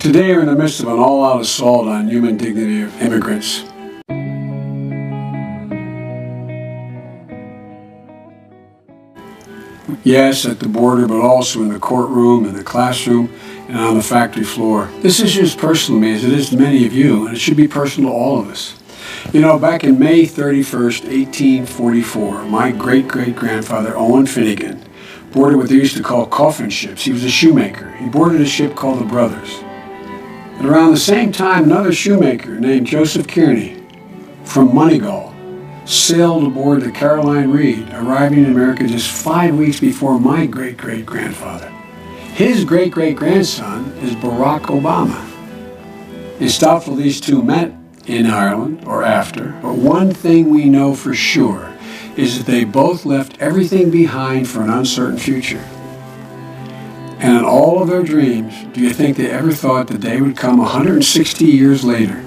Today we're in the midst of an all-out assault on human dignity of immigrants. Yes, at the border, but also in the courtroom, in the classroom, and on the factory floor. This issue is personal to me, as it is to many of you, and it should be personal to all of us. You know, back in May 31st, 1844, my great-great-grandfather, Owen Finnegan, boarded what they used to call coffin ships. He was a shoemaker. He boarded a ship called the Brothers. And around the same time, another shoemaker named Joseph Kearney from Moneygall sailed aboard the Caroline Reed, arriving in America just 5 weeks before my great-great-grandfather. His great-great-grandson is Barack Obama. It's doubtful these two met in Ireland or after, but one thing we know for sure is that they both left everything behind for an uncertain future. And in all of their dreams, do you think they ever thought the day would come 160 years later?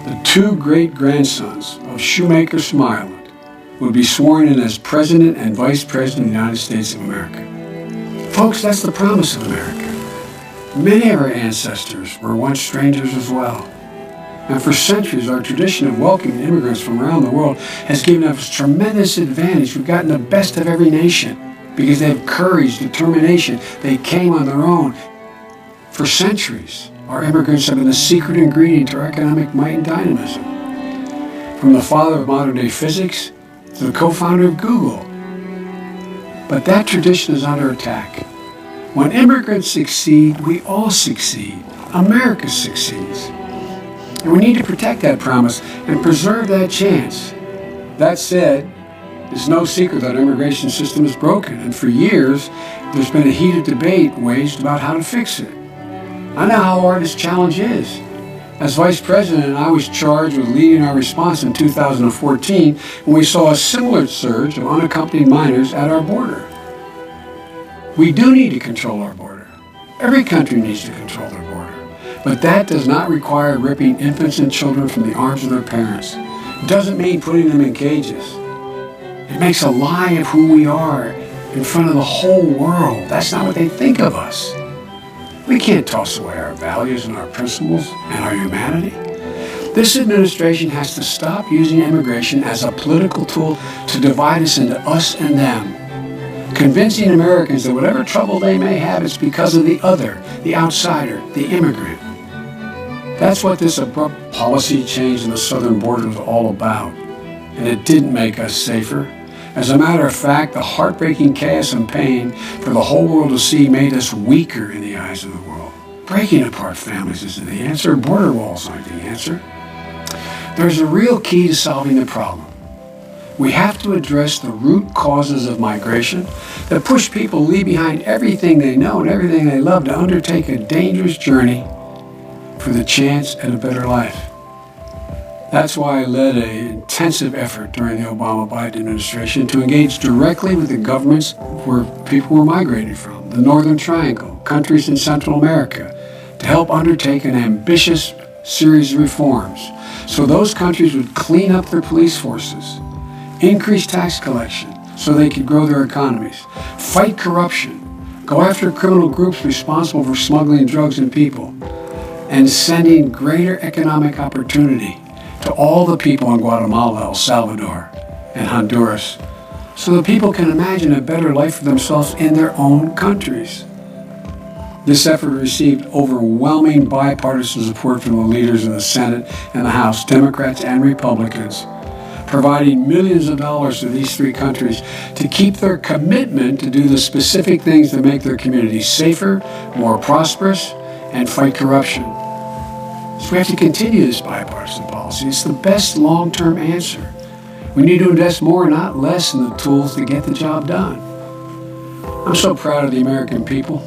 The two great-grandsons of shoemaker Smiland would be sworn in as President and Vice President of the United States of America. Folks, that's the promise of America. Many of our ancestors were once strangers as well. And for centuries, our tradition of welcoming immigrants from around the world has given us tremendous advantage. We've gotten the best of every nation because they have courage, determination. They came on their own. For centuries, our immigrants have been the secret ingredient to our economic might and dynamism. From the father of modern-day physics to the co-founder of Google. But that tradition is under attack. When immigrants succeed, we all succeed. America succeeds. And we need to protect that promise and preserve that chance. That said, it's no secret that our immigration system is broken, and for years, there's been a heated debate waged about how to fix it. I know how hard this challenge is. As Vice President, I was charged with leading our response in 2014 when we saw a similar surge of unaccompanied minors at our border. We do need to control our border. Every country needs to control their border. But that does not require ripping infants and children from the arms of their parents. It doesn't mean putting them in cages. It makes a lie of who we are in front of the whole world. That's not what they think of us. We can't toss away our values and our principles and our humanity. This administration has to stop using immigration as a political tool to divide us into us and them, convincing Americans that whatever trouble they may have, it's because of the other, the outsider, the immigrant. That's what this abrupt policy change in the southern border was all about, and it didn't make us safer. As a matter of fact, the heartbreaking chaos and pain for the whole world to see made us weaker in the eyes of the world. Breaking apart families isn't the answer. Border walls aren't the answer. There's a real key to solving the problem. We have to address the root causes of migration that push people to leave behind everything they know and everything they love to undertake a dangerous journey for the chance at a better life. That's why I led an intensive effort during the Obama-Biden administration to engage directly with the governments where people were migrating from, the Northern Triangle, countries in Central America, to help undertake an ambitious series of reforms so those countries would clean up their police forces, increase tax collection so they could grow their economies, fight corruption, go after criminal groups responsible for smuggling drugs and people, and sending greater economic opportunity to all the people in Guatemala, El Salvador, and Honduras, so that people can imagine a better life for themselves in their own countries. This effort received overwhelming bipartisan support from the leaders in the Senate and the House, Democrats and Republicans, providing millions of dollars to these three countries to keep their commitment to do the specific things that make their communities safer, more prosperous, and fight corruption. So we have to continue this bipartisan policy. It's the best long-term answer. We need to invest more, not less, in the tools to get the job done. I'm so proud of the American people.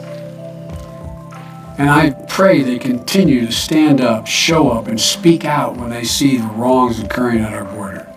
And I pray they continue to stand up, show up, and speak out when they see the wrongs occurring at our border.